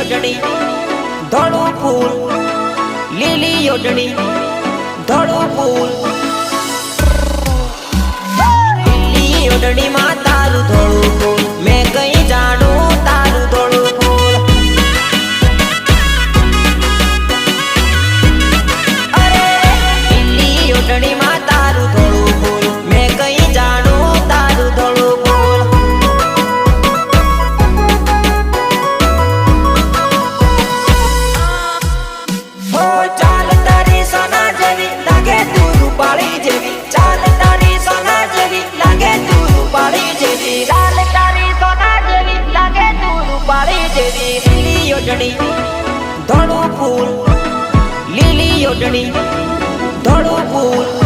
ઓઢણી ધોળું ફૂલ, લીલી ઓઢણી ધોળું ફૂલ, લીલી ઓઢણી માં તારું ધોળું ફૂલ, મેં કઈ જાણું તારું ધોળું ફૂલ. અરે લીલી ઓઢણી માં તારું ધોળું ફૂલ, મેં કઈ જાણું તારું ધોળું ફૂલ. હો ચાલ તારી સોના જેવી લાગે તું રૂપાળી જેવી, ચાલ તારી સોના જેવી લાગે તું રૂપાળી જેવી, ચાલ તારી સોના જેવી લાગે તું રૂપાળી જેવી. લીલી ઓઢણી ધોળું ફૂલ, લીલી ઓઢણી ધોળું ફૂલ.